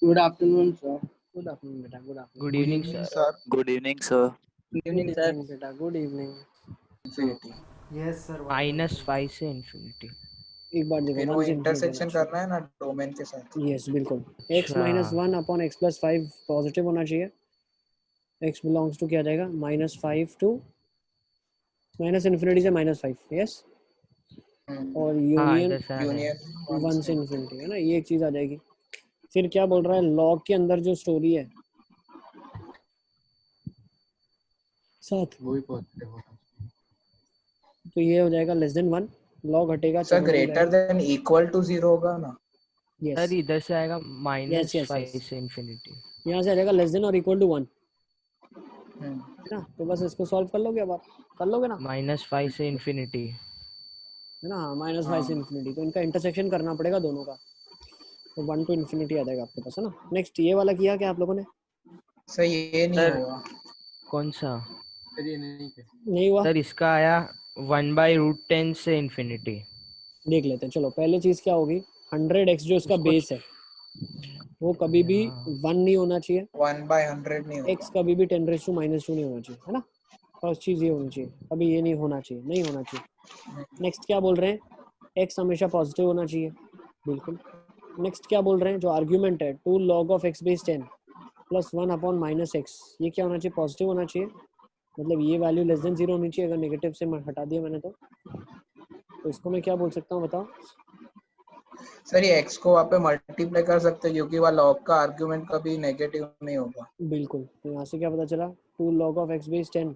Good afternoon, sir. Good afternoon, beta. Good afternoon. Good Good evening, evening, sir. sir. Good evening, sir. Good evening, sir. evening, beta. Good evening. Infinity. Yes sir. -5 से infinity. एक बार देखो फिर 1 वो से infinity intersection होना करना है ना डोमेन के साथ। चाहिए। Yes, बिल्कुल। x अच्छा minus 1 upon x plus 5 positive होना चाहिए। x belongs to क्या आ जाएगा? -5 to माइनस इन्फिनिटी से -5। यस। और हाँ यूनियन इधर से आ रहा है। यूनियन 1 से इन्फिनिटी है ना, ये एक चीज आ जाएगी। फिर क्या बोल रहा है, लॉग के अंदर जो स्टोरी है साथ, वो भी पॉजिटिव होगा। तो ये हो जाएगा <1। लॉग हटेगा, sir check greater than equal to 0 होगा ना। यस। सर इधर से आएगा यस यस -5 यस, से infinity. यहाँ से आ जाएगा <1 हम्म, है ना। तो बस इसको सॉल्व कर लोगे, अब आप कर लोगे ना, -5 से infinity. है ना। -5 से इन्फिनिटी, तो इनका इंटरसेक्शन करना पड़ेगा दोनों का, तो 1 to इन्फिनिटी आ जाएगा आपके पास, है ना। नेक्स्ट ये वाला किया क्या आप लोगों ने? सर ये नहीं सर होगा। कौन सा? सर ये नहीं है। नहीं हुआ। सर इसका आया 1/√10 से infinity. देख लेते हैं, चलो। पहले चीज क्या होगी, 100x जो इसका उसको बेस है वो कभी भी हाँ 1 नहीं होना चाहिए, 1/100 नहीं x होगा। कभी भी 10⁻⁻² नहीं होना चाहिए, है ना। फर्स्ट चीज ये होनी चाहिए, कभी ये नहीं होना चाहिए, नहीं होना चाहिए। नेक्स्ट क्या बोल रहे हैं, x हमेशा पॉजिटिव होना चाहिए, बिल्कुल। नेक्स्ट क्या बोल रहे हैं, जो आर्ग्यूमेंट है 2 log of x base 10 plus 1 upon -x, ये क्या होना चाहिए, पॉजिटिव होना चाहिए। मतलब ये वैल्यू <0 होनी चाहिए। अगर नेगेटिव से हटा दिया मैंने तो इसको मैं क्या बोल सकता हूँ, बताओ। सर ये x को वहाँ पे मल्टीप्लाई कर सकते हैं क्योंकि वहाँ लॉग का आर्गुमेंट कभी नेगेटिव नहीं होगा। बिल्कुल। तो यहाँ से क्या पता चला, 2 log of x base 10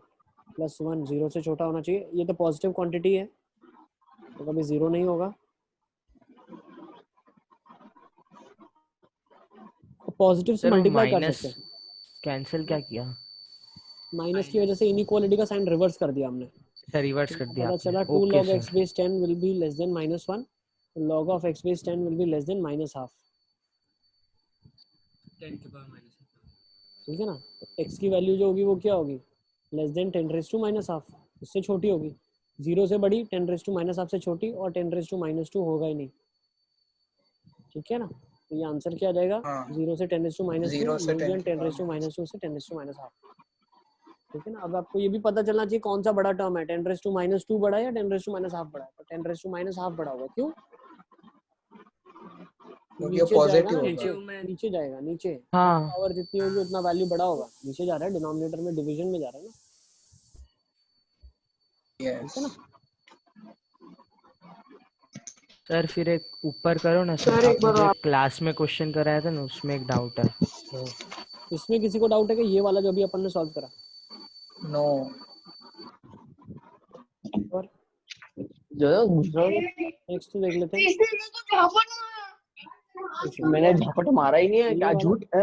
plus 1 0 से छोटा होना चाहिए। ये तो पॉजिटिव क्वांटिटी है तो कभी 0 नहीं होगा। पॉजिटिव से सर वो मल्टीप्लाई कर माइनस सकते हैं। कैंसिल क्या किया? माइनस की वजह से इनइक्वालिटी का साइन रिवर्स कर दिया हमने। सर रिवर्स तो कर दिया पता आपने. चला 2 okay log sir. x base 10 will be less than -1, log of x base 10 will be less than -half। 10 के पावर माइनस। ठीक है ना। तो x की वैल्यू जो होगी वो क्या होगी, लेस देन 10⁻⁻², इससे छोटी होगी। 0 से बड़ी, 10⁻⁻² से छोटी, और 10⁻² होगा ही नहीं। ठीक है ना। तो ये आंसर क्या आ जाएगा, हाँ 0 से 10⁻², 0 से 10 यूनियन की पावर 10⁻² से 10⁻²। ठीक है ना। अब आपको ये भी पता चलना चाहिए कौन सा बड़ा टर्म है, 10⁻² बड़ा है या 10⁻½ बड़ा है। तो 10⁻½ बड़ा होगा, क्यों? क्योंकि वो नीचे जाएगा ना, पॉजिटिव नीचे होगा। नीचे जाएगा, नीचे। हाँ पावर जितनी होगी उतना वैल्यू बड़ा होगा, नीचे जा रहा है, डिनोमिनेटर में डिवीजन में जा रहा है ना। यस ठीक है ना। सर फिर एक ऊपर करो ना सर. आपने जो एक क्लास में क्वेश्चन कराया था ना उसमें एक डाउट है. इसमें किसी को डाउट है कि ये वाला जो अभी अपन ने सॉल्व करा, नो और जो दूसरा नेक्स्ट देख लेते हैं। मैंने झपट मारा ही नहीं है, क्या झूठ है।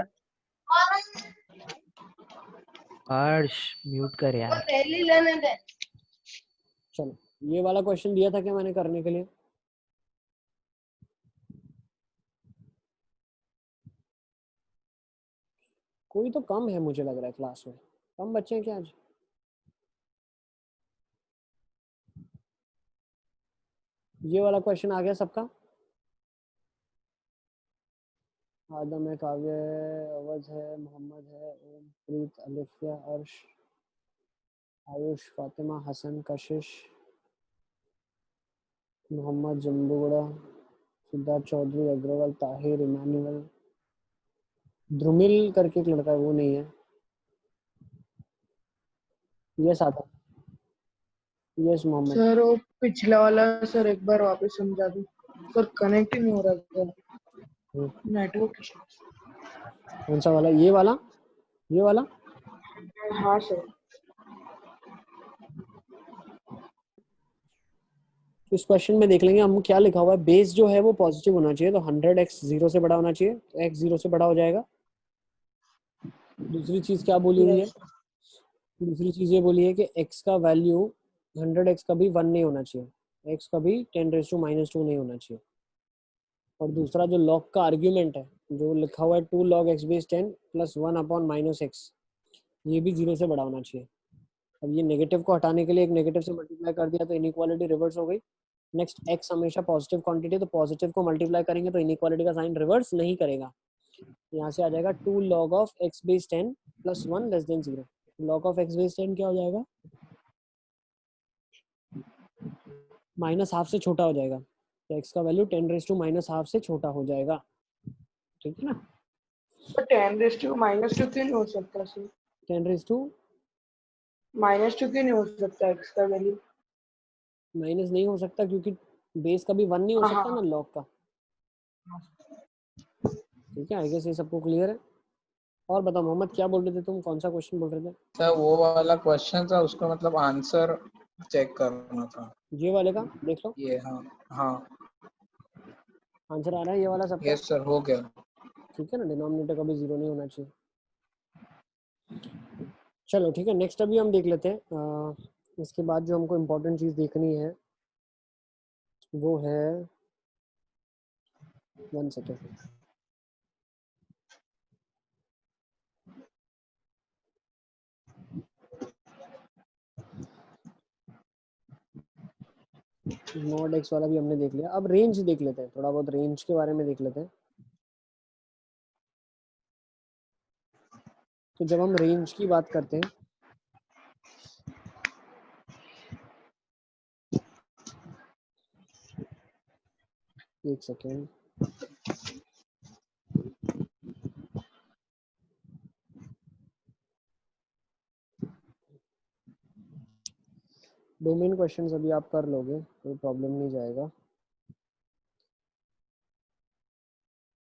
हर्ष म्यूट कर यार. चलो, ये वाला क्वेश्चन दिया था क्या मैंने करने के लिए? कोई तो कम है मुझे लग रहा है क्लास में, कम बच्चे हैं क्या आज? ये वाला क्वेश्चन आ गया सबका? आदम है, काव्य है, अवध है, मोहम्मद है, ओम, प्रीत, अलिफिया, अर्श, आयुष, फातिमा, हसन, कशिश, मोहम्मद, जम्बूगड़ा, सिद्धार्थ चौधरी, अग्रवाल, ताहिर, इमानुअल, ध्रुमिल करके एक लड़का है, वो नहीं है। यस आता, यस मोहम्मद। सर वो पिछला वाला सर एक बार वापस समझा दो सर, कनेक्ट ही नहीं हो रहा था नेटवर्क। कौन सा वाला, ये वाला, ये वाला? हाँ सर। इस क्वेश्चन में देख लेंगे हम क्या लिखा हुआ है। बेस जो है वो पॉजिटिव होना चाहिए, तो 100x 0 से बड़ा होना चाहिए, तो x 0 से बड़ा हो जाएगा। दूसरी चीज क्या बोली हुई है, दूसरी चीज ये बोली है कि x का वैल्यू 100x कभी 1 नहीं होना चाहिए, x कभी 10⁻² नहीं होना चाहिए। और दूसरा जो log का आर्ग्यूमेंट है जो लिखा हुआ है 2 log x base 10 plus 1 upon -x, ये भी 0 से बड़ा होना चाहिए। अब ये नेगेटिव को हटाने के लिए एक नेगेटिव से मल्टीप्लाई कर दिया तो इनइक्वालिटी रिवर्स हो गई। नेक्स्ट x हमेशा पॉजिटिव क्वांटिटी, तो पॉजिटिव को मल्टीप्लाई करेंगे तो इनइक्वालिटी का साइन रिवर्स नहीं करेगा। यहाँ से आ जाएगा 2 log of x base 10 plus 1 less than 0। log of x base 10 क्या हो जाएगा, माइनस हाफ से छोटा हो जाएगा, तो x का value 10 raise to minus half से छोटा हो जाएगा, ठीक है ना। तो 10 रेज टू माइनस 2 क्यों नहीं हो सकता सर? 10 रेज टू माइनस 2 क्यों नहीं हो सकता x का वैल्यू? माइनस नहीं हो सकता क्योंकि बेस का भी 1 नहीं हो हाँ, सकता हाँ। ना लॉग का, ठीक है। आई गेस ये सबको क्लियर है। और बताओ मोहम्मद क्या बोल रहे थे तुम, कौन सा क्वेश्चन बोल रहे थे? सर वो वाला क्वेश्चन था, उसका मतलब आंसर चेक करना था। ये वाले का देख लो, ये हाँ हाँ आंसर आ रहा है ये वाला सबका, यस सर हो गया। ठीक है ना। डिनोमिनेटर कभी 0 नहीं होना चाहिए। चलो ठीक है, नेक्स्ट अभी हम देख लेते हैं। इसके बाद जो हमको इम्पोर्टेंट चीज़ देखनी है वो है, 1 सेकेंड, नॉट एक्स वाला भी हमने देख लिया। अब रेंज देख लेते हैं, थोड़ा बहुत रेंज के बारे में देख लेते हैं। तो जब हम रेंज की बात करते हैं, एक सेकेंड, डोमेन क्वेश्चंस अभी आप कर लोगे, कोई प्रॉब्लम नहीं जाएगा।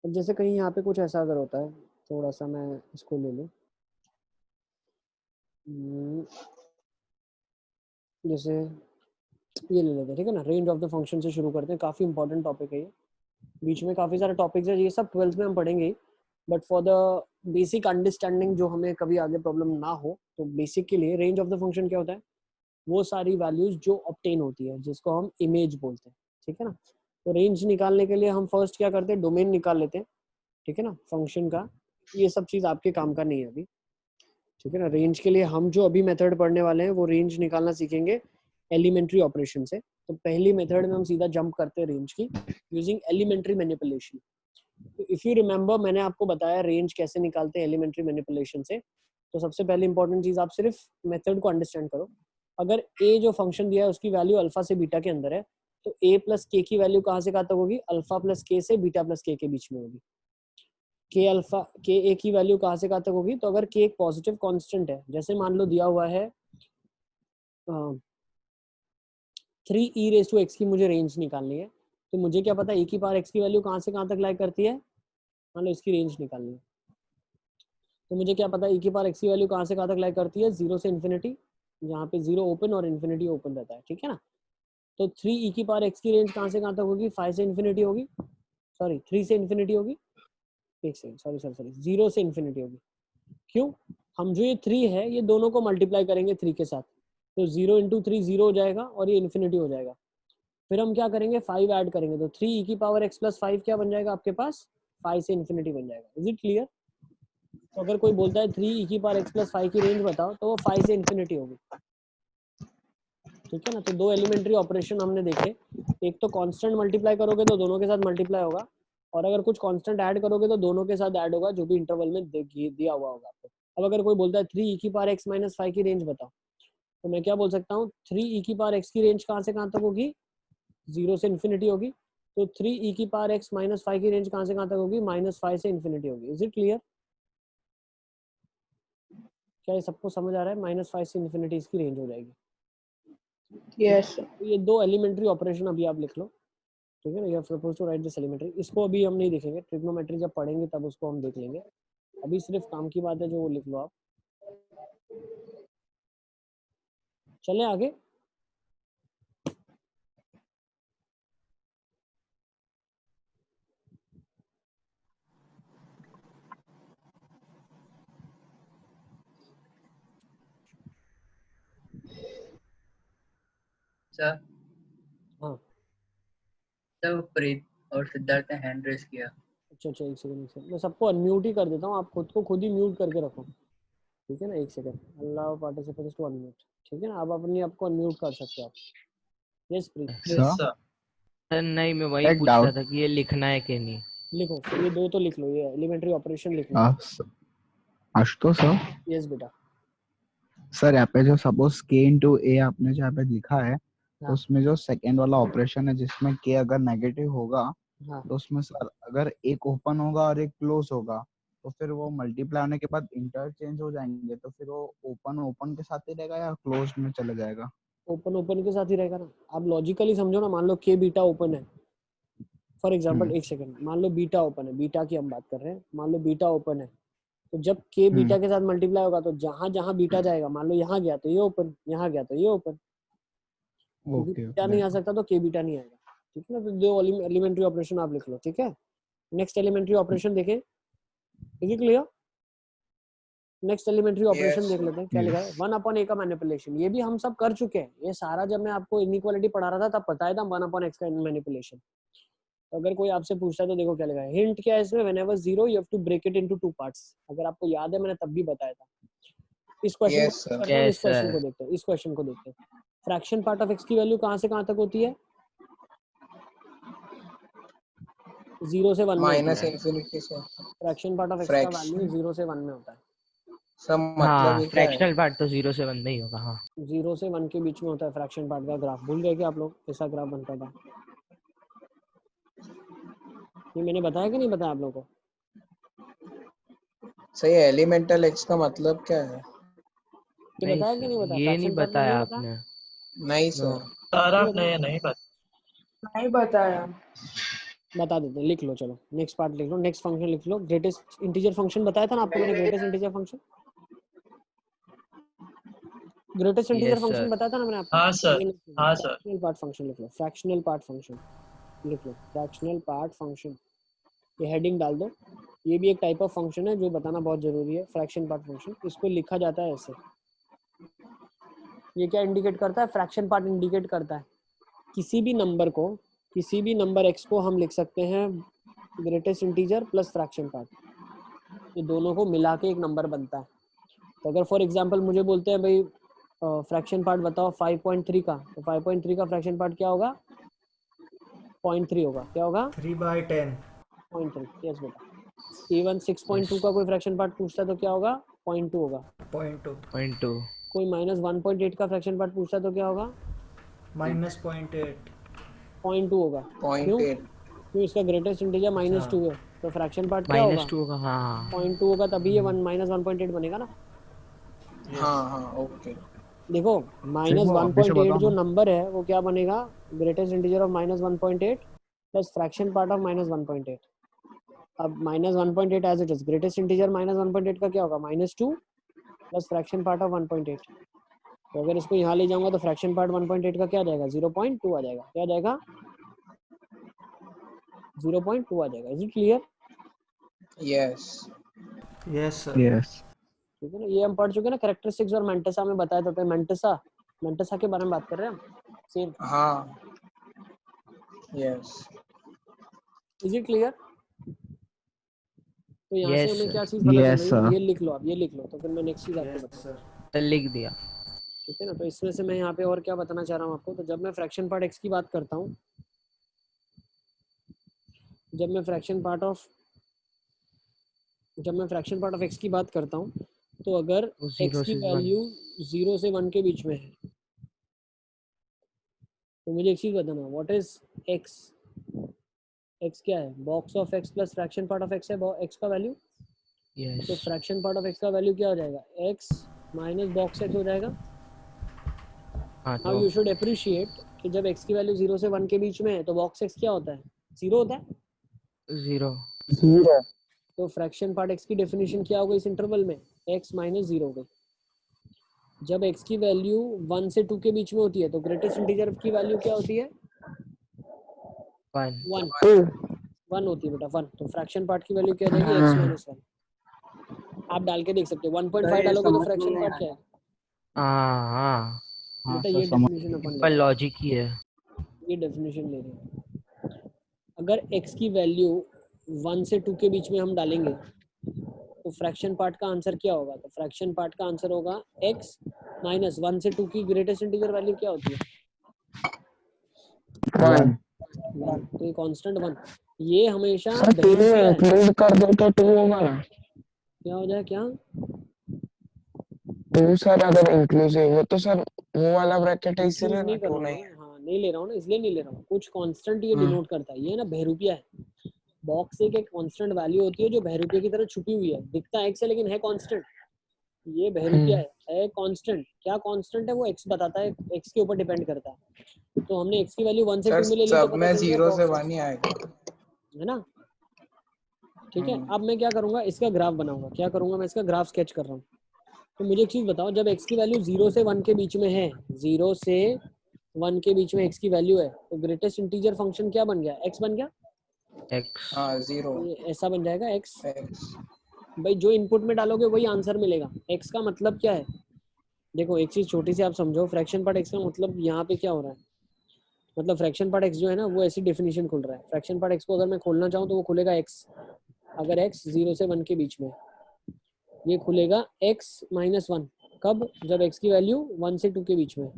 अब जैसे कहीं यहाँ पे कुछ ऐसा अगर होता है, थोड़ा सा मैं इसको ले लूँ, जैसे ये ले लेते हैं, ठीक है ना। रेंज ऑफ द फंक्शन से शुरू करते हैं, काफ़ी इंपॉर्टेंट टॉपिक है ये। बीच में काफ़ी सारे टॉपिक्स है, ये सब 12th में हम पढ़ेंगे, but for the basic understanding जो हमें कभी आगे प्रॉब्लम ना हो, तो बेसिक के लिए रेंज ऑफ द फंक्शन क्या होता है, वो सारी वैल्यूज जो ऑब्टेन होती है जिसको हम इमेज बोलते हैं, ठीक है ना। तो रेंज निकालने के लिए हम फर्स्ट क्या करते हैं, डोमेन निकाल लेते हैं, ठीक है ना, फंक्शन का। ये सब चीज़ आपके काम का नहीं है अभी, ठीक है ना। रेंज के लिए हम जो अभी मेथड पढ़ने वाले हैं वो रेंज निकालना सीखेंगे एलिमेंट्री ऑपरेशन से। तो पहली मेथड में हम सीधा जंप करते हैं रेंज की यूजिंग एलिमेंट्री मैनिपुलेशन। तो इफ यू रिमेंबर, मैंने आपको बताया रेंज कैसे निकालते हैं एलिमेंट्री मैनिपुलेशन से। तो सबसे पहले इंपॉर्टेंट चीज, आप सिर्फ मेथड को अंडरस्टैंड करो। अगर ए जो फंक्शन दिया है उसकी वैल्यू अल्फा से बीटा के अंदर है, तो ए प्लस के की वैल्यू कहाँ से कहाँ तक होगी, अल्फा प्लस के से बीटा प्लस के बीच में होगी। के अल्फा के ए की वैल्यू कहाँ से कहाँ तक होगी, तो अगर के एक पॉजिटिव कांस्टेंट है, जैसे मान लो दिया हुआ है 3e⁻x की मुझे रेंज निकालनी है, तो मुझे क्या पता e की पावर x की वैल्यू कहाँ से कहाँ तक लाई करती है, मान लो इसकी रेंज निकालनी है, तो मुझे क्या पता e की पावर x की वैल्यू कहाँ से कहाँ तक लाई करती है, 0 से इन्फिनिटी, जहाँ पे 0 ओपन और इन्फिनिटी ओपन रहता है, ठीक है ना। तो 3e की पावर x की रेंज कहाँ से कहाँ तक होगी, 5 से इन्फिनिटी होगी, सॉरी 3 से इन्फिनिटी होगी, एक सेकंड, सॉरी 0 से इन्फिनिटी होगी। क्यों, हम जो ये 3 है ये दोनों को मल्टीप्लाई करेंगे 3 के साथ, तो 0 इंटू 3 0 हो जाएगा और ये इन्फिनिटी हो जाएगा। फिर हम क्या करेंगे, 5 ऐड करेंगे, तो 3e की पावर x प्लस 5 क्या बन जाएगा आपके पास, 5 से इन्फिनिटी बन जाएगा। Is it clear? तो अगर कोई बोलता है 3e की पावर x प्लस 5 की रेंज बताओ, तो वो 5 से इन्फिनिटी होगी, ठीक है ना। तो दो एलिमेंट्री ऑपरेशन हमने देखे, एक तो कांस्टेंट मल्टीप्लाई करोगे तो दोनों के साथ मल्टीप्लाई होगा, और अगर कुछ कांस्टेंट ऐड करोगे तो दोनों के साथ ऐड होगा जो भी इंटरवल में दिया हुआ होगा आपको। अब अगर कोई बोलता है 3e की पावर x माइनस 5 की रेंज बताओ, तो मैं क्या बोल सकता हूँ, 3e की पावर x की रेंज कहाँ से कहाँ तक होगी, 0 से इन्फिनिटी होगी, तो 3e की पावर x माइनस 5 की रेंज कहाँ से कहाँ तक होगी, -5 से इन्फिनिटी होगी। Is it clear? क्या ये सबको समझ आ रहा है? -5 से इन्फिनिटी इसकी रेंज हो जाएगी। Yes sir. तो ये दो एलिमेंट्री ऑपरेशन अभी आप लिख लो, ठीक है ना। You are suppose to write this elementary. इसको अभी हम नहीं देखेंगे, ट्रिग्नोमेट्री जब पढ़ेंगे तब उसको हम देख लेंगे। अभी सिर्फ काम की बात है जो वो लिख लो आप। चले आगे। सर हाँ सर प्रीत और सिद्धार्थ ने हैंड रेस किया। अच्छा, एक सेकंड, मैं सबको अनम्यूट ही कर देता हूँ, आप खुद को खुद ही म्यूट करके रखो, ठीक है ना। एक second, allow participants to unmute, ठीक है ना। अब अपनी आपको अनम्यूट कर सकते हो आप। Yes Preet. Yes sir. Sir नहीं, मैं वही पूछ रहा था कि ये लिखना है कि नहीं। लिखो फिर ये 2 तो लिख लो, ये एलिमेंट्री ऑपरेशन लिख लो। आशुतोष सर, यस बेटा। सर यहाँ पे जो सपोज k इंटू ए आपने जो यहाँ पे लिखा है, तो हाँ उसमें जो सेकेंड वाला ऑपरेशन है जिसमें k अगर नेगेटिव होगा, हाँ तो उसमें सर अगर एक ओपन होगा और एक क्लोज होगा, तो फिर वो मल्टीप्लाई होने के बाद इंटरचेंज हो जाएंगे, तो फिर वो ओपन ओपन के साथ ही रहेगा या क्लोज में चला जाएगा? ओपन ओपन के साथ ही रहेगा ना। आप लॉजिकली समझो ना, मान लो k बीटा ओपन है फॉर एग्जांपल, एक सेकंड, मान लो बीटा ओपन है, बीटा की हम बात कर रहे हैं, मान लो बीटा ओपन है, तो जब k बीटा के साथ मल्टीप्लाई होगा तो जहां जहां बीटा जाएगा, मान लो यहाँ गया तो ये ओपन, यहाँ गया तो ये ओपन, क्योंकि ओके बीटा नहीं आ सकता तो k बीटा नहीं आएगा। ठीक है ना, तो 2 एलिमेंट्री ऑपरेशन आप लिख लो। ठीक है, नेक्स्ट एलिमेंट्री ऑपरेशन देखें, is it clear? Next elementary operation Yes, देख sir. लेते हैं क्या लिखा है। 1/a का मैनिपुलेशन, ये भी हम सब कर चुके हैं, ये सारा जब मैं आपको इनइक्वालिटी पढ़ा रहा था तब बताया था 1/x का मैनिपुलेशन। तो अगर कोई आपसे पूछता है तो देखो क्या लिखा है। हिंट क्या है इसमें, whenever 0 you have to break it into 2 parts. अगर आपको याद है मैंने तब भी बताया था। इस क्वेश्चन Yes, को sir. करते हैं, Yes, इस क्वेश्चन sir. को देखते हैं, इस क्वेश्चन को देखते हैं। फ्रैक्शन पार्ट ऑफ x की वैल्यू कहां से कहां तक होती है? 0 से 1 में होती माइनस है। इंफिनिटी से फ्रैक्शन पार्ट ऑफ x का फ्रैक्शन वैल्यू 0 से 1 में होता है। सब मतलब हाँ, ये क्या है? फ्रैक्शनल पार्ट तो 0 से 1 में ही होगा। हाँ 0 से 1 के बीच में होता है फ्रैक्शन पार्ट का ग्राफ। भूल गए क्या आप लोग कैसा ग्राफ बनता था? ये मैंने बताया कि नहीं बताया आप लोगों को? सही है, एलिमेंटल एक्स का मतलब क्या है? ये नहीं बताया कि सर, नहीं बताया? ये नहीं फ्रैक्शन पार्ट में बताया नहीं बताया? आपने। नहीं नो सर। सारा नहीं नहीं बताया। बता देते हैं, लिख लो। चलो नेक्स्ट पार्ट लिख लो, नेक्स्ट फंक्शन लिख लो। ग्रेटेस्ट इंटीजर फंक्शन बताया था ना आपको मैंने, greatest integer function, greatest integer yes function sir. बताया था ना मैंने आपको। हाँ सर, हाँ सर। फ्रैक्शनल पार्ट फंक्शन लिख लो, फ्रैक्शनल पार्ट फंक्शन लिख लो, फ्रैक्शनल पार्ट फंक्शन, ये हेडिंग डाल दो। ये भी एक टाइप ऑफ फंक्शन है जो बताना बहुत जरूरी है। फ्रैक्शन पार्ट फंक्शन, इसको लिखा जाता है ऐसे। ये क्या इंडिकेट करता है? फ्रैक्शन पार्ट इंडिकेट करता है किसी भी नंबर को, किसी भी नंबर x को हम लिख सकते हैं greatest integer plus fraction part, ये दोनों को मिला के एक नंबर बनता है। तो अगर फॉर एग्जांपल मुझे बोलते हैं भाई फ्रैक्शन पार्ट बताओ 5.3 का, तो 5.3 का फ्रैक्शन पार्ट क्या होगा? 0.3 होगा। क्या होगा? 3/10। 0.3। यस बेटा। इवन 6.2 का कोई फ्रैक्शन पार्ट पूछता है तो क्या होगा? 0.2 होगा। 0.2 कोई -1.8 का फ्रैक्शन पार्ट पूछता है तो क्या होगा? -0.8 0.2 होगा। क्यों? 0.8। क्यों? इसका ग्रेटेस्ट इंटीजर -2 है, तो फ्रैक्शन पार्ट क्या होगा? -2 होगा। हाँ 0.2 होगा, तभी ये -1.8 बनेगा ना। हाँ हाँ ओके। देखो वो आप भी से -1.8 बताओ जो ना। नंबर है वो क्या बनेगा? Greatest integer of -1.8 plus fraction part of -1.8। अब -1.8 as it is, greatest integer -1.8 का क्या होगा? -2 प्लस फ्रैक्शन पार्ट ऑफ 1.8। तो अगर इसको यहाँ ले जाऊंगा तो फ्रैक्शन पार्ट 1.8 का क्या आ जाएगा? 0.2 आ जाएगा। क्या आ जाएगा? 0.2 आ जाएगा। Is it clear? Yes yes sir. Yes ठीक है ना, ये हम पढ़ चुके हैं ना। कैरेक्टरिस्टिक्स और मेंटेसा में बताया था। मेंटेसा के बारे में बात कर रहे हैं हम सेम। हाँ यस। Is it clear? तो यहाँ से यस हमें क्या सर। चीज पता चल यस रही है? सर। ये लिख लो आप, ये लिख लो, तो फिर मैं नेक्स्ट चीज आपको यस बताऊँ। सर। लिख दिया। ठीक है ना, तो इसमें से मैं यहाँ पे और क्या बताना चाह रहा हूँ आपको। तो जब मैं फ्रैक्शन पार्ट x की बात करता हूँ, जब मैं फ्रैक्शन पार्ट ऑफ x की बात करता हूँ, तो अगर वो x 0 की से 1। वैल्यू 0 से 1 के बीच में है, तो मुझे एक चीज बताना, व्हाट इज x? x क्या है? Box of x plus fraction part of x है x का वैल्यू। तो yes fraction part of x का वैल्यू क्या हो जाएगा? x माइनस बॉक्स x हो जाएगा। हाँ नाउ तो यू शुड अप्रिशिएट कि जब x की वैल्यू 0 से 1 के बीच में है तो बॉक्स x क्या होता है? 0 होता है। 0। तो फ्रैक्शन पार्ट x की डेफिनेशन क्या हो गई इस इंटरवल में? x माइनस 0 हो गई। जब x की वैल्यू 1 से 2 के बीच में होती है तो ग्रेटेस्ट इंटीजर की वैल्यू क्या होती है? 1। 1 होती है बेटा, 1। तो फ्रैक्शन पार्ट की वैल्यू क्या हो जाएगी? x minus 1। आप डाल के देख सकते हो। 1.5 डालोगे तो फ्रैक्शन पार्ट क्या है? हाँ बेटा सर, ये समझ डेफिनेशन अपन ले सिंपल रहे लॉजिक ही है। हैं, ये डेफिनेशन ले रहे हैं। अगर x की वैल्यू 1 से 2 के बीच में हम डालेंगे तो फ्रैक्शन पार्ट का आंसर क्या होगा? तो फ्रैक्शन पार्ट का आंसर होगा x माइनस 1 से 2 की ग्रेटेस्ट इंटीजर वैल्यू क्या होती है? 1। 1 तो ये कांस्टेंट 1 ये हमेशा सर 2 बहुरूपिया है। इंक्लूड कर दो तो 2 होगा ना। क्या हो जाए क्या 2 सर अगर इंक्लूसिव हो तो सर वो वाला ब्रैकेट है इंक्लूड इसीलिए ना नहीं कर 2 रहा हूँ नहीं। ना, हाँ नहीं ले रहा हूँ ना, इसलिए नहीं ले रहा हूँ। कुछ कांस्टेंट ये हाँ। डिनोट करता है, ये ना बहुरूपिया है। बॉक्स एक कांस्टेंट वैल्यू होती है जो बहुरूपिया की तरह छुपी हुई है, दिखता एक्स है लेकिन है कांस्टेंट। ये बहुरूपिया है कांस्टेंट। क्या कांस्टेंट है वो एक्स बताता है, एक्स के ऊपर डिपेंड करता है। तो हमने एक्स की वैल्यू 1 से सर 2 में ले ली तो सब पता में चल गया 0 से बॉक्स 1 ही आएगा। है ना। ठीक है, अब मैं क्या करूंगा, इसका ग्राफ बनाऊंगा। क्या करूंगा, मैं इसका ग्राफ स्केच कर रहा हूँ। तो मुझे एक चीज बताओ, जब x की वैल्यू 0 से 1 के बीच में है, 0 से 1 के बीच में x की वैल्यू है, तो ग्रेटेस्ट इंटीजर फंक्शन क्या बन गया, x बन गया। x हाँ 0 ये ऐसा बन जाएगा x। x। भाई जो इनपुट में डालोगे वही आंसर मिलेगा। x का मतलब क्या है, देखो एक चीज छोटी सी आप समझो, फ्रैक्शन पार्ट x का मतलब यहाँ पे क्या हो रहा है, मतलब फ्रैक्शन पार्ट x जो है ना वो ऐसी डेफिनेशन खुल रहा है। फ्रैक्शन पार्ट x को अगर मैं खोलना चाहूँ तो वो खुलेगा x, अगर x 0 से 1 के बीच में, ये खुलेगा x - 1 कब, जब x की वैल्यू 1 से 2 के बीच में।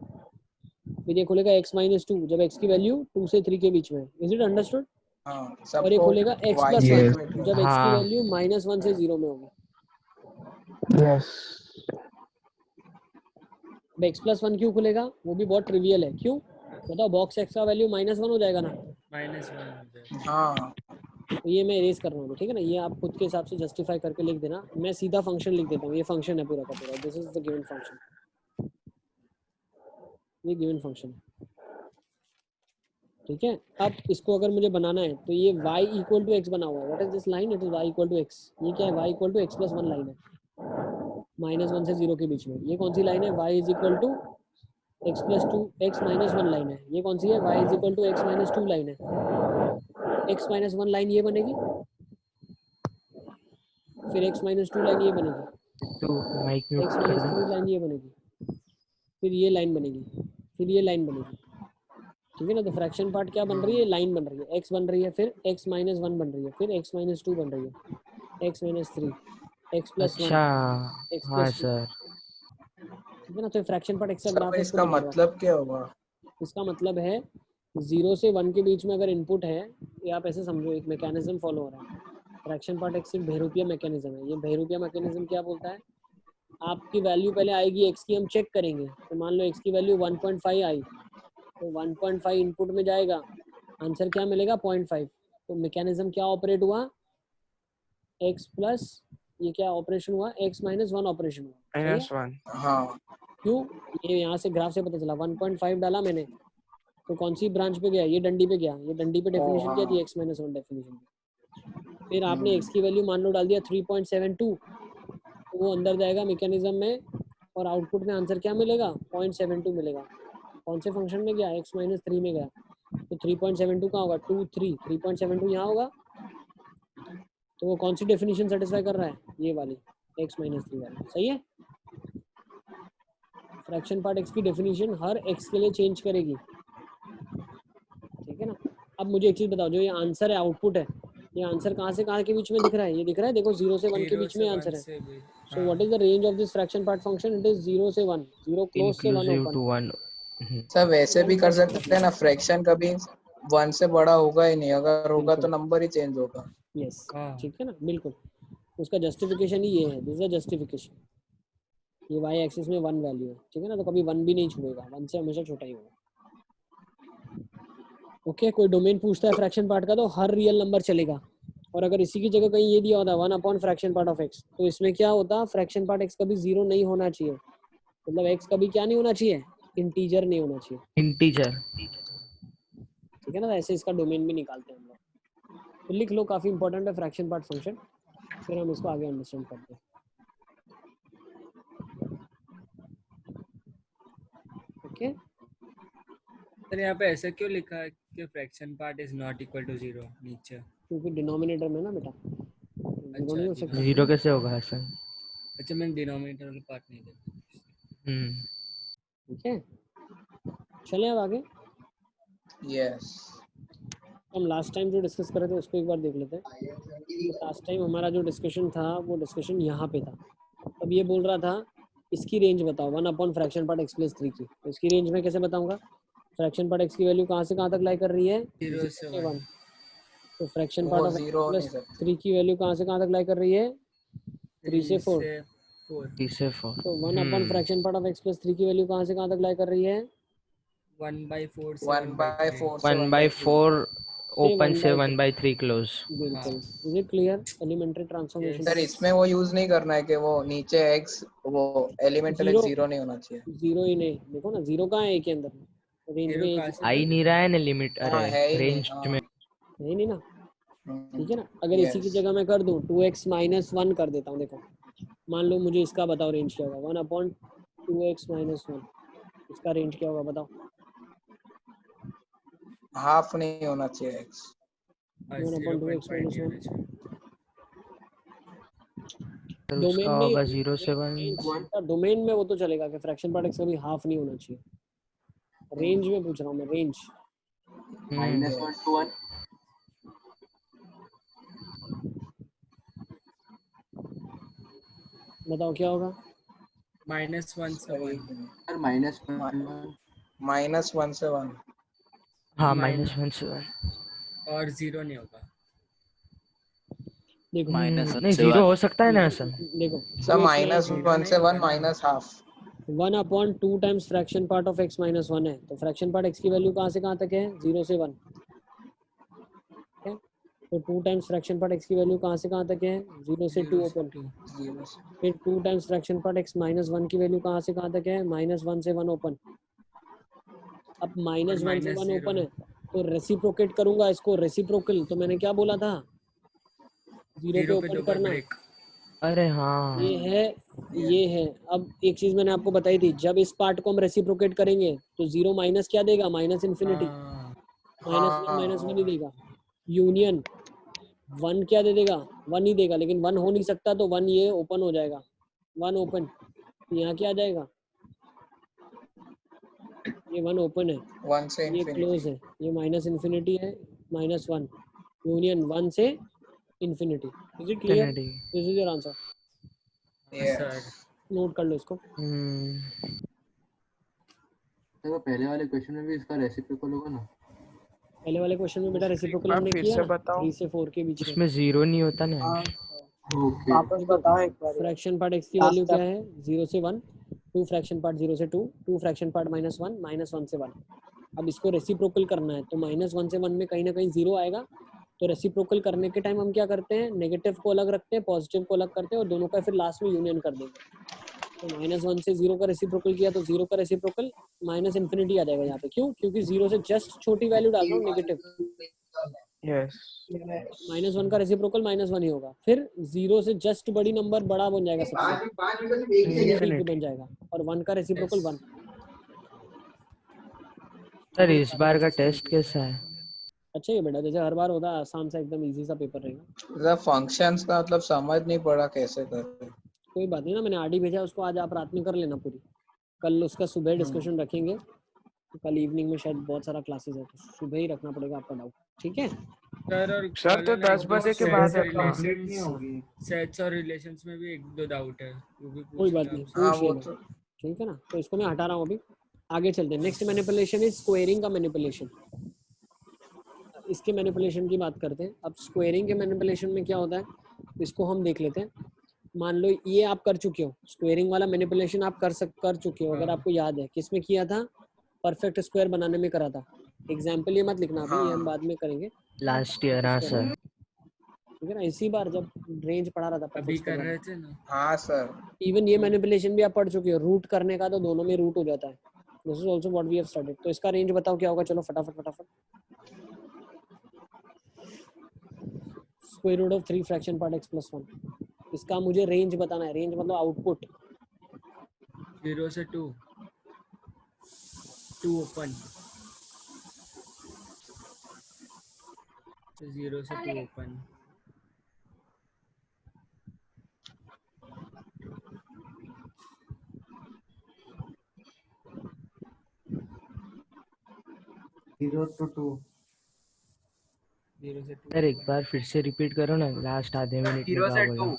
फिर ये खुलेगा x - 2 जब x की वैल्यू 2 से 3 के बीच में। Is it understood. हाँ और ये सबको खुलेगा x y + से 1 इक्वेट जब x की हाँ वैल्यू -1 से 0 में होगी। यस अब x + 1 क्यों खुलेगा, वो भी बहुत ट्रिवियल है। क्यों बताओ, बॉक्स x का वैल्यू -1 हो जाएगा ना। -1 हाँ तो ये मैं इरेज कर रहा हूँ, ठीक है ना। ये आप खुद के हिसाब से जस्टिफाई करके लिख देना। मैं सीधा फंक्शन लिख देता हूँ, ये फंक्शन है पूरा का पूरा, this is the given function, ये गिवन फंक्शन है। ठीक है, अब इसको अगर मुझे बनाना है तो ये y = x बना हुआ है। What is this line, it is y = x। ये क्या है, y = x + 1 लाइन है, -1 से 0 के बीच में। ये कौन सी लाइन है, y = x + 2 x - 1 लाइन है। ये कौन सी है, y = x - 2 लाइन है। x - 1 लाइन ये बनेगी, फिर x - 2 लाइन ये बनेगी, तो माइक म्यूट x कर - 3 दो। लाइन ये बनेगी, फिर ये लाइन बनेगी, फिर ये लाइन बनेगी। ठीक है ना। तो फ्रैक्शन पार्ट क्या बन रही है, लाइन बन रही है, x बन रही है, फिर x - 1 बन रही है, फिर x - 2 बन रही है, x - 3 x + 1 अच्छा x हाँ + 2। सर। ठीक है ना। तो फ्रैक्शन पार्ट x का सर ग्राफ पर इसको इसका बना हुआ है। मतलब क्या होगा। इसका मतलब है 0 से 1 के बीच में अगर इनपुट है, ये आप ऐसे समझो एक मैकेनिज्म फॉलो हो रहा है। फ्रैक्शन पार्ट x एक बहुरूपिया मैकेनिज्म है। ये बहुरूपिया मैकेनिज्म क्या बोलता है, आपकी वैल्यू पहले आएगी x की, हम चेक करेंगे। तो मान लो x की वैल्यू 1.5 आई, तो 1.5 इनपुट में जाएगा, आंसर क्या मिलेगा 0.5। तो मैकेनिज्म क्या ऑपरेट हुआ, x प्लस ये क्या ऑपरेशन हुआ, x - 1 ऑपरेशन हुआ। सही है। -1 हाँ क्यों, ये यहाँ से ग्राफ से पता चला। 1.5 डाला मैंने तो कौन सी ब्रांच पे गया, ये डंडी पे गया, ये डंडी पे ओ डेफिनेशन क्या हाँ दी, x - 1 डेफिनेशन दी। फिर आपने x की वैल्यू मान लो डाल दिया 3.72, तो वो अंदर जाएगा मैकेनिज्म में और आउटपुट में आंसर क्या मिलेगा 0.72 मिलेगा। कौन से फंक्शन में गया, x - 3 में गया। तो 3.72 कहाँ होगा, 2 3 3.72 यहाँ होगा। तो वो कौन सी डेफिनेशन सेटिस्फाई कर रहा है, ये वाली x - 3 वाली। सही है। फ्रैक्शन पार्ट x की डेफिनेशन हर x के लिए चेंज करेगी। ठीक है ना। अब मुझे एक चीज बताओ, जो ये आंसर है, आउटपुट है, ये आंसर कहाँ से कहाँ के बीच में दिख रहा है, ये दिख रहा है देखो 0 से 1 के बीच में आंसर है। So what is the range of this fraction part function, it is 0 से 1, 0 क्लोज से 1 इंक्लूसिव ओपन। टू 1। सर वैसे भी कर सकते हैं ना, फ्रैक्शन कभी 1 से बड़ा होगा ही नहीं, अगर होगा तो नंबर ही चेंज होगा। यस ठीक है ना, बिल्कुल। उसका जस्टिफिकेशन ही ये है, दिस इज जस्टिफिकेशन। ये y एक्सिस में 1 वैल्यू है, ठीक है ना, तो कभी 1 भी नहीं छुएगा, 1 से हमेशा छोटा ही होगा। ओके, कोई डोमेन पूछता है फ्रैक्शन पार्ट का तो हर रियल नंबर चलेगा। और अगर इसी की जगह कहीं ये दिया होता 1 / फ्रैक्शन पार्ट ऑफ x, तो इसमें क्या होता, फ्रैक्शन पार्ट x कभी 0 नहीं होना चाहिए। मतलब x कभी क्या नहीं होना चाहिए, इंटीजर नहीं होना चाहिए। इंटीजर। ठीक है ना, ऐसे इसका डोमेन भी निकालते हैं हम लोग। तो लिख लो, काफी इंपॉर्टेंट है फ्रैक्शन पार्ट फंक्शन, फिर हम इसको आगे अंडरस्टैंड करते हैं। ओके, सर यहाँ पे ऐसा क्यों लिखा है कि fraction part is not equal to 0 नीचे। क्योंकि डिनोमिनेटर में ना बेटा 0 नहीं हो सकता। जीरो कैसे होगा ऐसा। अच्छा मैंने डिनोमिनेटर वाला पार्ट नहीं देखा। ठीक है, चलें अब आगे। यस हम लास्ट टाइम जो डिस्कस कर रहे थे उसको एक बार देख लेते हैं। तो लास्ट टाइम हमारा जो डिस्कशन था वो डिस्कशन यहाँ पे था। अब ये बोल रहा था इसकी रेंज बताओ 1 / फ्रैक्शन पार्ट x + 3 की। तो इसकी रेंज में कैसे बताऊंगा, फ्रैक्शन पार्ट x की वैल्यू कहाँ से कहाँ तक लाई कर रही है? 0 से 1. 1. तो फ्रैक्शन वो पार्ट ऑफ जीरो हो नहीं x सकता। 3 की वैल्यू कहाँ से कहाँ तक लाई कर रही है? 3 से 4. 4. 3 से 4. तो 1 upon fraction part of x plus 3 की वैल्यू कहाँ से कहाँ तक लाई कर रही है? 1/4 से 1/4 से 1/4 ओपन से 1/3. 1/3 क्लोज. बिल्कुल. Is it clear? Elementary transformation. Sir इसमें वो यूज नहीं करना है कि वो नीचे x वो एलिमेंटल Zero. जीरो नहीं होना चाहिए। जीरो ही नहीं, देखो ना जीरो कहाँ है a के अंदर, रेंज में a आ ही नहीं रहा है ना लिमिट. हाँ, है अरे ही नहीं, रेंज हाँ। में है नहीं ना. ठीक है ना. अगर इसी की जगह मैं कर दूं 2x माइनस 1 कर देता हूँ. देखो मान लो मुझे इसका बताओ रेंज क्या होगा. 1/2x minus 1. इसका रेंज क्या होगा बताओ. हाफ नहीं होना चाहिए x। 1/2x minus 1. तो डोमेन उसका में होगा 0 से 1. डोमेन में वो तो चलेगा कि फ्रैक्शन पार्ट x कभी हाफ नहीं होना चाहिए. रेंज में पूछ रहा हूँ मैं. Range -1 to 1. बताओ क्या होगा. -1 से 1. सर -1 से 1। हाँ -1 से 1. और 0 नहीं होगा. देखो नहीं 0 हो सकता है ना सर. देखो सर -1 से 1 minus half. 1/2 times fraction part of x minus 1 है. तो फ्रैक्शन पार्ट x की वैल्यू कहाँ से कहाँ तक है? 0 से 1. ठीक है. तो 2 टाइम्स फ्रैक्शन पार्ट x की वैल्यू कहाँ से कहाँ तक है? 0 से 2 ओपन. फिर 2 times fraction part x minus 1 की वैल्यू कहाँ से कहाँ तक है? -1 से 1 ओपन. अब -1 से 1 ओपन है तो रेसिप्रोकेट करूंगा इसको. रेसिप्रोकल तो मैंने क्या बोला था? 0 पे ओपन करना. अरे हाँ ये है. अब एक चीज मैंने आपको बताई थी, जब इस पार्ट को हम रेसिप्रोकेट करेंगे तो 0 माइनस क्या देगा? Minus infinity. -1 ही देगा. यूनियन 1 क्या दे देगा? 1 ही देगा. लेकिन 1 हो नहीं सकता तो 1 ये ओपन हो जाएगा. 1 ओपन. यहाँ क्या आ जाएगा? ये 1 ओपन है, 1 से ये क्लोज है. ये माइनस इन्फिनिटी है. -1 यूनियन 1 से infinity. Is it clear? This is your answer. Note कर लो इसको. सर वो पहले वाले क्वेश्चन में भी इसका रेसिप्रोकल होगा ना? पहले वाले क्वेश्चन में बेटा रेसिप्रोकल हमने किया ना 3 से 4 के बीच में. उसमें 0 नहीं होता ना. ओके वापस बताओ एक बार. फ्रैक्शन पार्ट x की वैल्यू क्या है? 0 से 1. 2 फ्रैक्शन पार्ट 0 से 2. 2 फ्रैक्शन पार्ट -1 -1 से 1. अब इसको रेसिप्रोकल करना है तो -1 से 1 में कहीं ना कहीं 0 आएगा. तो रेसिप्रोकल करने के टाइम हम क्या करते हैं? नेगेटिव को अलग रखते हैं, पॉजिटिव को अलग करते हैं और दोनों का फिर लास्ट में यूनियन कर देंगे. तो -1 से 0 का रेसिप्रोकल किया तो 0 का रेसिप्रोकल माइनस इन्फिनिटी आ जाएगा यहाँ पे. क्यों? क्योंकि 0 से जस्ट छोटी वैल्यू डाल रहा हूँ नेगेटिव. यस -1 का रेसिप्रोकल -1 ही होगा. फिर 0 से जस्ट बड़ी नंबर बड़ा बन जाएगा सबसे, इन्फिनिटी बन जाएगा. और 1 का रेसिप्रोकल 1. सर इस बार का टेस्ट कैसा है? अच्छा है बेटा, जैसे हर बार होता है आसान सा एकदम इजी सा पेपर रहेगा. सर फंक्शंस का मतलब समझ नहीं पड़ा कैसे करते. कोई बात नहीं ना, मैंने आरडी भेजा उसको, आज आप रात में कर लेना पूरी. कल उसका सुबह डिस्कशन रखेंगे. तो कल इवनिंग में शायद बहुत सारा क्लासेस है तो सुबह ही रखना पड़ेगा आपका डाउट. ठीक है सर तो 10 बजे के बाद रखना. सेट्स और रिलेशंस में भी 1-2 डाउट है, वो भी कोई बात नहीं, हाँ पूछ वो लेना. तो ठीक है ना. तो इसको मैं हटा रहा हूँ अभी. आगे चलते हैं. नेक्स्ट मैनिपुलेशन इज स्क्वेयरिंग का मैनिपुलेशन. इसके मैनिपुलेशन की बात करते हैं. अब स्क्वेयरिंग के मैनिपुलेशन में क्या होता है इसको हम देख लेते हैं. मान लो ये आप कर चुके हो, स्क्वेयरिंग वाला मैनिपुलेशन आप कर चुके हो. अगर आपको याद है किसमें किया था? परफेक्ट स्क्वायर बनाने में करा था. एग्जाम्पल ये मत लिखना अभी, ये हम बाद में करेंगे लास्ट ईयर. हाँ सर. ठीक है ना. इसी बार जब रेंज पढ़ा रहा था अभी कर रहे थे ना. हाँ सर. इवन ये मैनिपुलेशन भी आप पढ़ चुके हो. रूट करने का तो दोनों में रूट हो जाता है. This is also what we have studied. तो इसका रेंज बताओ क्या होगा. चलो फटाफट. Square root of 3 fraction part x plus 1. इसका मुझे रेंज बताना है. रेंज मतलब आउटपुट. 0 से 2 ओपन. 0 से 2 ओपन. सर एक बार फिर से रिपीट करो ना. लास्ट आधे मिनट में 0 से 2. ये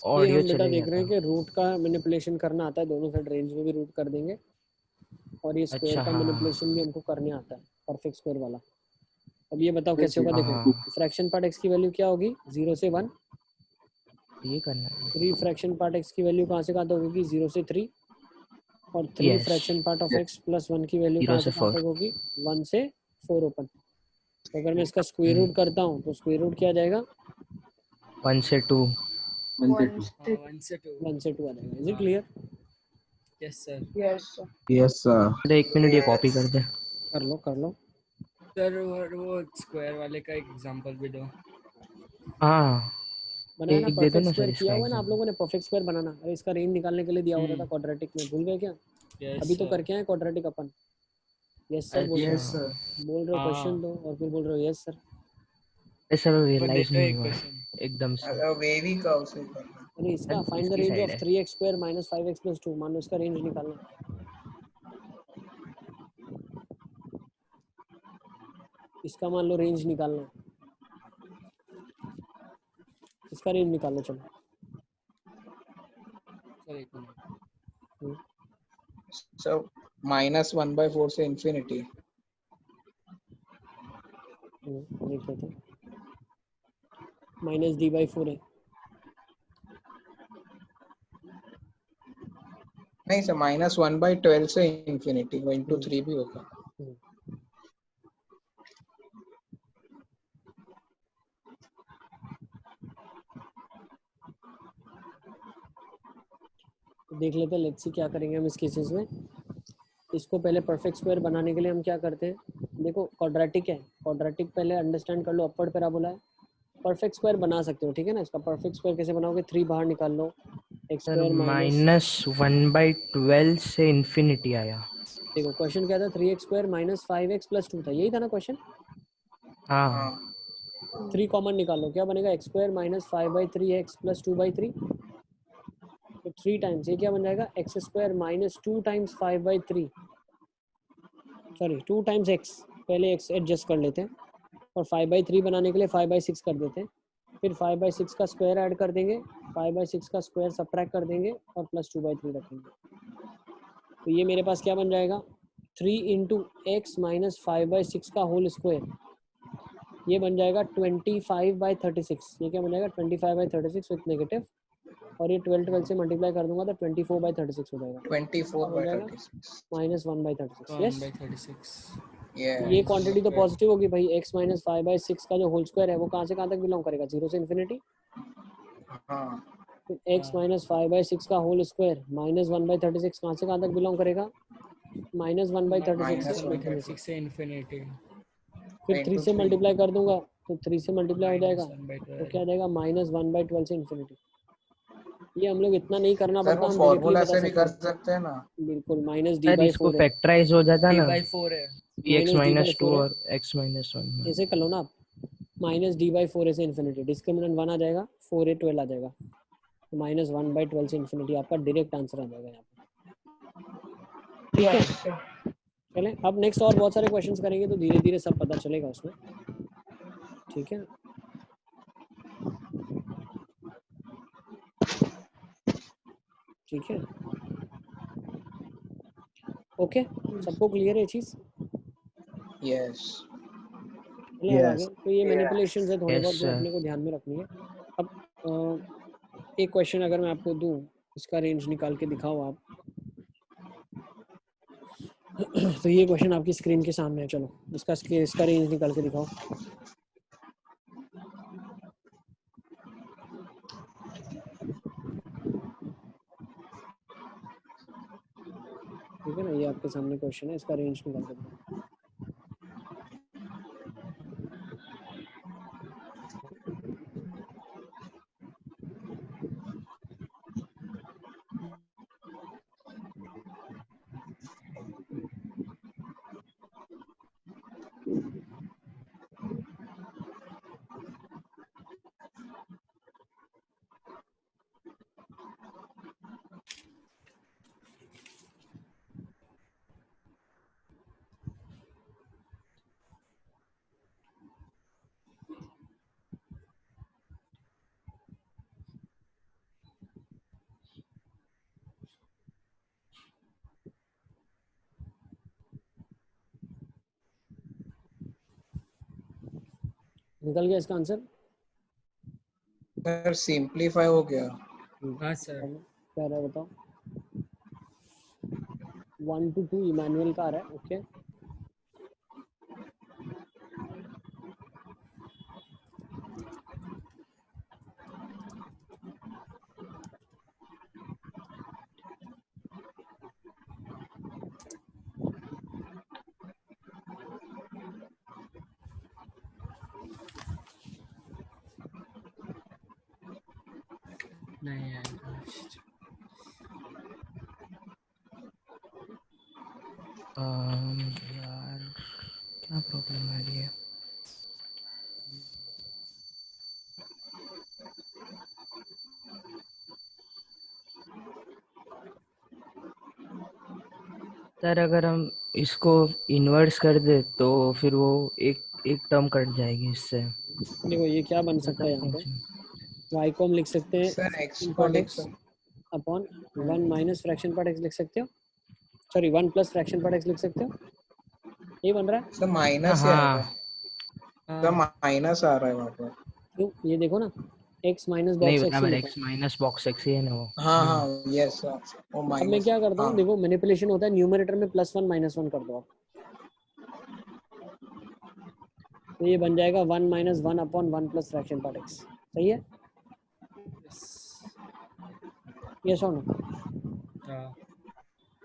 ऑडियो हम बेटा चले देख रहे हैं गया कि रूट का मैनिपुलेशन करना आता है. दोनों साइड रेंज में भी रूट कर देंगे. और ये स्क्वायर अच्छा, का हाँ। मैनिपुलेशन भी हमको करने आता है, परफेक्ट स्क्वायर वाला। अब ये बताओ सर, कैसे होगा। हाँ। देखो फ्रैक्शन पार्ट x की वैल्यू क्या होगी, 0 से 1। ये करना है। 3 फ्रैक्शन पार्ट x की वैल्यू कहाँ से कहाँ तक होगी, 0 से 3। और 3 Yes. Fraction part of Yes. x plus 1 की वैल्यू 0 कहाँ से से कहाँ 4। तक होगी, 1 से 4 ओपन। तो अगर मैं इसका स्क्वायर रूट करता हूँ तो स्क्वायर रूट क्या आ जाएगा, 1 से 2। 1 से 2 हाँ 1 से 2 1 से 2 आ जाएगा। Is it clear? Yes sir. Yes sir. Yes sir. अरे 1 मिनट, ये कॉपी कर दे। कर लो कर लो। सर और वो स्क्वायर वाले का एग्जांपल भी दो। हाँ, बनाया ना एक दे दो परफेक्ट ना स्क्वायर, सर किया इसका हुआ है ना आप एग्जांपल। लोगों ने परफेक्ट स्क्वायर बनाना। अरे इसका रेंज निकालने के लिए दिया हुआ था क्वाड्रेटिक में, भूल गए क्या? यस अभी तो सर। करके आए क्वाड्रेटिक अपन। यस सर बोल रहे अच्छा। हो, बोल रहे हो क्वेश्चन दो और फिर बोल रहे हो यस सर। अरे सर तो रियलाइज देखो नहीं एक हुआ क्वेश्चन। एकदम से। अगर वेवी का उसे करना। अरे इसका सर, फाइंड द इसकी रेंज साइड ऑफ है। 3x square minus 5x plus 2। मान लो इसका रेंज निकालना है। इसका मान लो रेंज निकालना है, इसका रेंज निकालो चलो। सर एक मिनट। सो -1/4 से इंफिनिटी। देख लेते हैं। -d/4 है। नहीं सर, -1/12 से इंफिनिटी, वो इंटू 3 भी होगा। देख लेते हैं, लेट्स सी क्या करेंगे हम इस केसेस में। इसको पहले परफेक्ट स्क्वायर बनाने के लिए हम क्या करते हैं, देखो क्वाड्रेटिक है, क्वाड्रेटिक पहले अंडरस्टैंड कर लो, अपवर्ड पैराबोला है। परफेक्ट स्क्वायर बना सकते हो, ठीक है ना। इसका परफेक्ट स्क्वायर कैसे बनाओगे, 3 बाहर निकाल लो, x सर स्क्वायर माइनस, -1/12 से इंफिनिटी आया। देखो क्वेश्चन क्या था, 3x square minus 5x plus 2 था, यही था ना क्वेश्चन। हाँ। 3 कॉमन निकालो, क्या बनेगा, x square minus 5/3x plus 2/3। तो 3 टाइम्स ये क्या बन जाएगा, x square minus 2 times 5/3, sorry 2 times x, पहले x एडजस्ट कर लेते हैं और 5/3 बनाने के लिए 5/6 कर देते हैं। फिर 5/6 का स्क्वायर ऐड कर देंगे, 5/6 का स्क्वायर सब्ट्रैक्ट कर देंगे और प्लस 2/3 रखेंगे। तो ये मेरे पास क्या बन जाएगा, 3 इंटू एक्स माइनस 5/6 का होल स्क्वायर, ये बन जाएगा 25/36। ये क्या बन जाएगा, 25/36 विथ नेगेटिव, और ये 12 से मल्टीप्लाई कर दूंगा तो 24/36 हो जाएगा। 24/36 -1/36। यस, 1/36। ये क्वांटिटी तो पॉजिटिव होगी भाई। x माइनस 5/6 का जो होल स्क्वायर है वो कहाँ से कहाँ तक बिलोंग करेगा, 0 से इन्फिनिटी। हाँ। फिर x माइनस 5/6 का होल स्क्वायर -1/36 कहाँ से कहाँ तक बिलोंग करेगा, -1/36 से इन्फिनिटी। -1/36 से इंफिनिटी। फिर 3 से मल्टीप्लाई कर दूंगा तो 3 से मल्टीप्लाई हो जाएगा तो क्या आ जाएगा, -1/12 से इन्फिनिटी। ये हम लोग इतना नहीं करना सर पड़ता, वो हम डायरेक्टली फॉर्मूला बता से भी सकते कर हैं। सकते हैं ना। बिल्कुल, सर इसको -d/4 है, फैक्टराइज हो जाता ना, d/4 है। x -2 -d/4 है। और x -1। ऐसे कर लो ना आप, -d/4 से इन्फिनिटी, डिस्क्रिमिनेंट 1 आ जाएगा, 4a 12 आ जाएगा, -1/12 से इन्फिनिटी आपका डायरेक्ट आंसर आ जाएगा यहाँ पे। ठीक है, चलें अब नेक्स्ट और बहुत सारे क्वेश्चंस करेंगे तो धीरे धीरे सब पता चलेगा उसमें। ठीक है, ठीक है, ओके, सबको क्लियर है ये चीज़। यस। चलें अब आगे। तो ये मैनिपुलेशंस है थोड़े Yes, बहुत जो sir. अपने को ध्यान में रखनी है। अब एक क्वेश्चन अगर मैं आपको दूं, इसका रेंज निकाल के दिखाओ आप। तो ये क्वेश्चन आपकी स्क्रीन के सामने है, चलो इसका रेंज निकाल के दिखाओ। ठीक है ना, ये आपके सामने क्वेश्चन है, इसका रेंज निकाल के दिखाओ। निकल गया इसका आंसर? सर सिंपलीफाई हो गया। हाँ सर। क्या रहा है बताओ? 1 to 2 इमानुअल का आ रहा है। ओके नहीं आएगा। यार क्या प्रॉब्लम आ रही है? सर अगर हम इसको इन्वर्स कर दे तो फिर वो एक टर्म कट जाएगी इससे। देखो ये क्या बन सकता है यहाँ पे, y को हम लिख सकते हैं सर x फ्रैक्शन को पार्ट लिख x सकते upon 1 minus fraction part x लिख सकते हो, sorry 1 plus fraction part x लिख सकते हो। ये बन रहा है। सर माइनस ही आएगा। सर हाँ माइनस आ रहा है वहाँ पर। क्यों? ये देखो ना x माइनस नहीं बॉक्स x बराबर, लिखा x माइनस बॉक्स x ही है ना वो। हाँ हाँ यस सर वो है। अब मैं माइनस। क्या करता हूँ, हाँ देखो मैनिपुलेशन होता है, न्यूमरेटर में +1 -1 कर दो आप, तो ये बन जाएगा 1 minus 1 upon 1 plus fraction part x। सही है? यस और नो? हाँ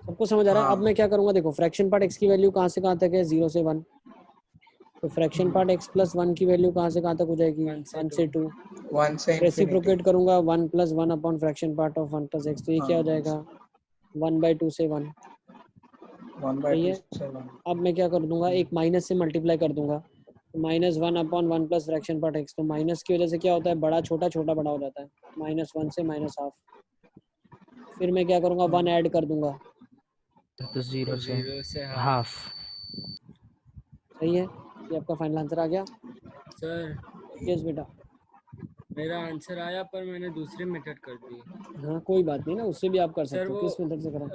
सबको समझ आ रहा है? अब हाँ मैं क्या करूंगा, देखो फ्रैक्शन पार्ट x की वैल्यू कहाँ से कहाँ तक है, 0 से 1, तो फ्रैक्शन पार्ट x प्लस 1 की वैल्यू कहाँ से कहाँ तक हो जाएगी, 1 से 2। 1 से इंफिनिटी। रेसिप्रोकेट करूंगा 1 plus 1 upon fraction part of 1 plus x, तो ये क्या हो जाएगा 1/2 से 1। 1/2 सही है? से 1। अब मैं क्या कर दूंगा, एक माइनस से मल्टीप्लाई कर दूंगा, -1 upon 1 plus fraction part x, तो माइनस की वजह से क्या होता है, बड़ा छोटा छोटा बड़ा हो जाता है, -1 से -1/2। फिर मैं क्या करूंगा, 1 ऐड कर दूंगा। तो 0 से 0 से हाफ। सही है? ये आपका फाइनल आंसर आ गया? सर यस बेटा। मेरा आंसर आया पर मैंने दूसरी मेथड कर दी। हाँ कोई बात नहीं ना, उससे भी आप कर सर सकते हो। वो किस मेथड से करा?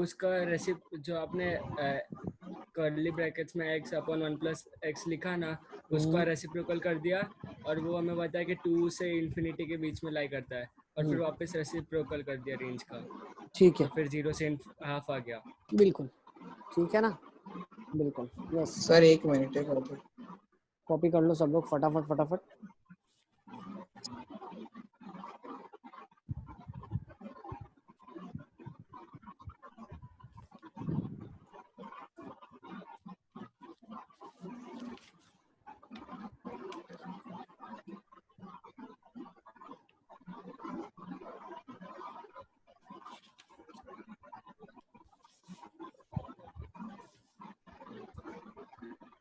उसका रेसिप जो आपने कर्ली ब्रैकेट्स में x अपॉन 1 प्लस x लिखा ना, उसका रेसिप्रोकल कर दिया और वो हमें बताया कि 2 से इन्फिनिटी के बीच में लाई करता है, और फिर वापस रेसिप्रोकल कर दिया रेंज का, ठीक तो है, फिर 0 से हाफ आ गया। बिल्कुल ठीक है ना, बिल्कुल। यस, सर 1 मिनट कर दो। कॉपी कर लो सब लोग फटाफट फटाफट।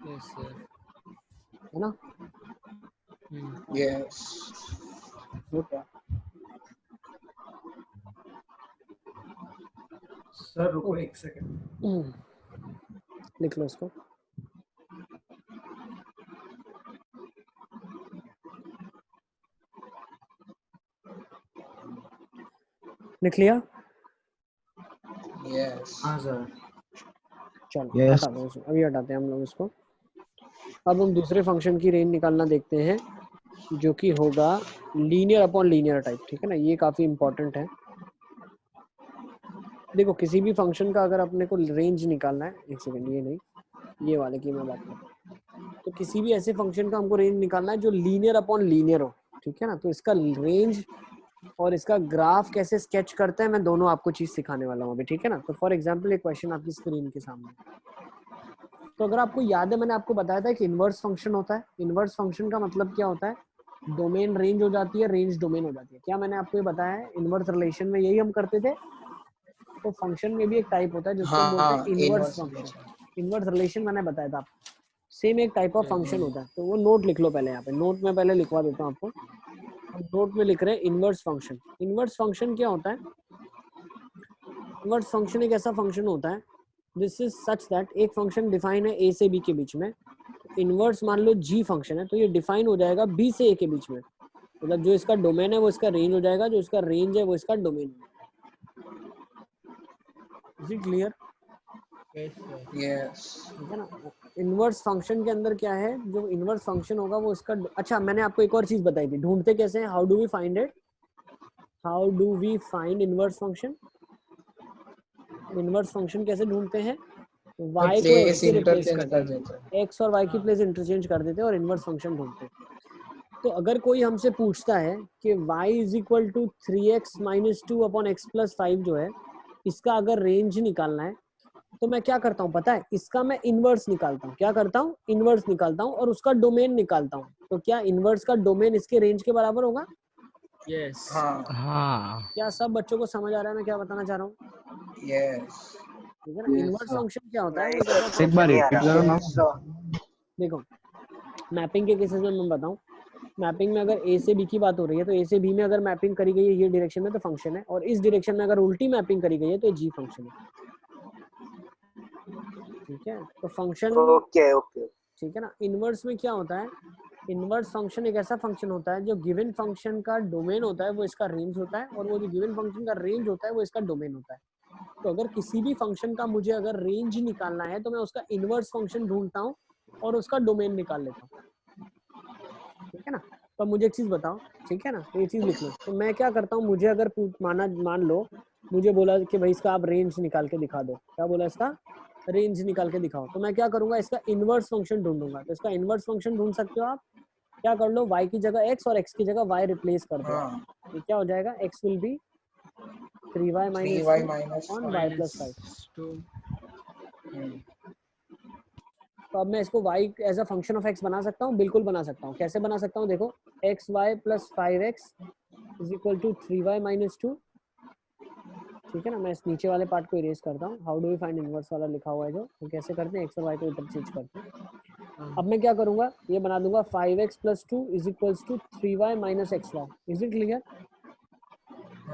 Yes sir. है ना? Yes good. सर रुको 1 सेकंड। लिख लो इसको। लिख लिया? यस हाँ सर। चलो Yes. हटा दो इसको, अभी हटाते हैं हम लोग इसको। अब हम दूसरे फंक्शन की रेंज निकालना देखते हैं, जो कि होगा लीनियर अपॉन लीनियर टाइप। ठीक है ना, ये काफी इंपॉर्टेंट है। देखो किसी भी फंक्शन का अगर अपने को रेंज निकालना है, एक सेकंड, ये नहीं, ये वाले की मैं बात कर रहा हूँ, तो किसी भी ऐसे फंक्शन का हमको रेंज निकालना है जो लीनियर अपॉन लीनियर हो। ठीक है ना, तो इसका रेंज और इसका ग्राफ कैसे स्केच करते हैं, मैं दोनों आपको चीज सिखाने वाला हूँ अभी। ठीक है ना, तो फॉर एग्जांपल एक क्वेश्चन आपकी स्क्रीन के सामने। तो अगर आपको याद है, मैंने आपको बताया था कि इनवर्स फंक्शन होता है। इनवर्स फंक्शन का मतलब क्या होता है, डोमेन रेंज हो जाती है, रेंज डोमेन हो जाती है। क्या मैंने आपको ये बताया है, इनवर्स रिलेशन में यही हम करते थे। तो फंक्शन में भी एक टाइप होता है जिसको हम बोलते हैं हाँ inverse inverse function. Inverse relation मैंने बताया था आपको, सेम एक टाइप ऑफ फंक्शन होता है। तो वो नोट लिख लो पहले, यहाँ पे नोट में पहले लिखवा देता हूँ आपको। हम नोट में लिख रहे हैं इनवर्स फंक्शन। इनवर्स फंक्शन क्या होता है, इनवर्स फंक्शन एक ऐसा फंक्शन होता है, दिस इज सच दैट एक फंक्शन डिफाइन है ए से बी के बीच में। इनवर्स मान लो जी फंक्शन है, तो ये डिफाइन हो जाएगा बी से ए के बीच में। मतलब जो इसका डोमेन है वो इसका रेंज हो जाएगा, जो इसका रेंज है वो इसका डोमेन है। Is it clear? यस ठीक है ना। इनवर्स फंक्शन के अंदर क्या है, जो इनवर्स फंक्शन होगा वो इसका, अच्छा मैंने आपको एक और चीज बताई थी, ढूंढते कैसे हैं, how do we find it, how do we find inverse function, inverse function कैसे ढूंढते हैं, y को x प्लेस से रिप्लेस इंटरचेंज करते कर हैं, देते हैं। x और y की प्लेस इंटरचेंज कर देते हैं और इनवर्स फंक्शन ढूंढते हैं। तो अगर कोई हमसे पूछता है कि y is equal to 3x minus 2 upon x plus 5 जो है, इसका अगर रेंज निकालना है तो मैं क्या करता हूँ पता है, इसका मैं इनवर्स निकालता हूँ, क्या करता हूँ, इनवर्स निकालता हूँ और उसका डोमेन निकालता हूँ। तो क्या इनवर्स का डोमेन इसके रेंज के बराबर होगा? यस हाँ हाँ क्या सब बच्चों को समझ आ रहा है मैं क्या बताना चाह रहा हूँ? यस ठीक है ना। Yes, inverse sir. फंक्शन क्या होता है, वो नहीं एक सर, ऐसा एक बार नहीं आ रिपीट रहा। करो ना। देखो मैपिंग के केसेस में मैं बताऊं, मैपिंग में अगर ए से बी की बात हो रही है तो ए से बी में अगर मैपिंग करी गई है ये डायरेक्शन में तो फंक्शन है, और इस डायरेक्शन में अगर उल्टी मैपिंग करी गई है तो ये जी फंक्शन है। ठीक है, तो फंक्शन, ओके ओके। ठीक है ना। इनवर्स में क्या होता है, इनवर्स फंक्शन एक ऐसा फंक्शन होता है जो गिवन फंक्शन का डोमेन होता है वो इसका रेंज होता है, और वो जो गिवन फंक्शन का रेंज होता है वो इसका डोमेन होता है। तो अगर किसी भी फंक्शन का मुझे अगर रेंज निकालना है तो मैं उसका इनवर्स फंक्शन ढूंढता हूँ और उसका डोमेन निकाल लेता हूँ। ठीक है ना। तो मुझे एक चीज बताओ, ठीक है ना, तो ये चीज लिख लो। तो मैं क्या करता हूँ, मुझे अगर मान लो मुझे बोला कि भाई इसका आप रेंज निकाल के दिखा दो, क्या बोला, इसका रेंज निकाल के दिखाओ, तो मैं क्या करूंगा, इसका इनवर्स फंक्शन ढूंढूंगा। तो इसका इनवर्स फंक्शन ढूंढ सकते हो आप, क्या कर लो, y की जगह x और x की जगह y रिप्लेस कर दो। हाँ ये क्या हो जाएगा, x will be 3y 3y - 2 minus upon y plus 5। 2 तो अब मैं इसको y as a function of x बना सकता हूँ, बिल्कुल बना सकता हूँ। कैसे बना सकता हूँ, देखो xy plus 5x is equal to 3y minus 2। ठीक है ना, मैं इस नीचे वाले पार्ट को इरेज करता हूँ, how do we find inverse वाला लिखा हुआ है जो, तो कैसे करते हैं, x और y को इंटरचेंज करते हैं। अब मैं क्या करूंगा, ये बना दूंगा 5x plus 2 is equals to 3y minus xy। Is it clear?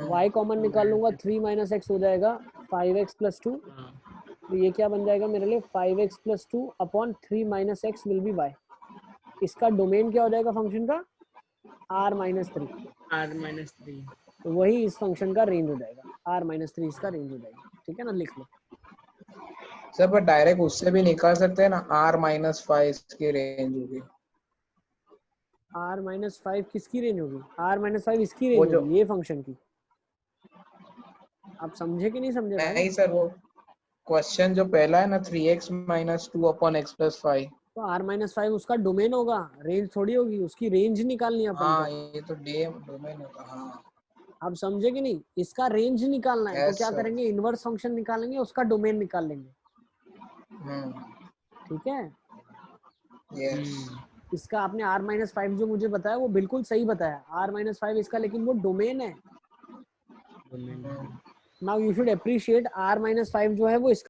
y common निकाल लूंगा, 3 माइनस x हो जाएगा 5x प्लस 2। तो ये क्या बन जाएगा मेरे लिए, 5x plus 2 upon 3 minus x will B y। इसका डोमेन क्या हो जाएगा फंक्शन का, r माइनस 3। r-3 तो वही इस फंक्शन का रेंज हो जाएगा, r माइनस 3 इसका रेंज हो जाएगा। ठीक है ना, लिख लो। सर पर डायरेक्ट उससे भी निकाल सकते हैं ना, r माइनस 5 इसकी रेंज होगी। r माइनस 5 किसकी रेंज होगी, r माइनस 5 इसकी वो रेंज जो होगी, ये फंक्शन की। आप समझे कि नहीं समझे भाई? नहीं सर, वो क्वेश्चन जो पहला है ना 3x minus 2 upon x plus 5। तो r माइनस 5 उसका डोमेन होगा, रेंज थोड़ी होगी, उसकी रेंज निकालनी है अपन हाँ को। ये तो डोमेन होगा। हाँ आप समझे कि नहीं, इसका रेंज निकालना है तो यस क्या सर। करेंगे, इनवर्स फंक्शन निकालेंगे, उसका डोमेन निकाल लेंगे। ठीक है, यस इसका आपने r माइनस 5 जो मुझे बताया वो बिल्कुल सही बताया, r माइनस 5 इसका, लेकिन वो डोमेन है। Now you should appreciate r minus 5 जो है वो इसका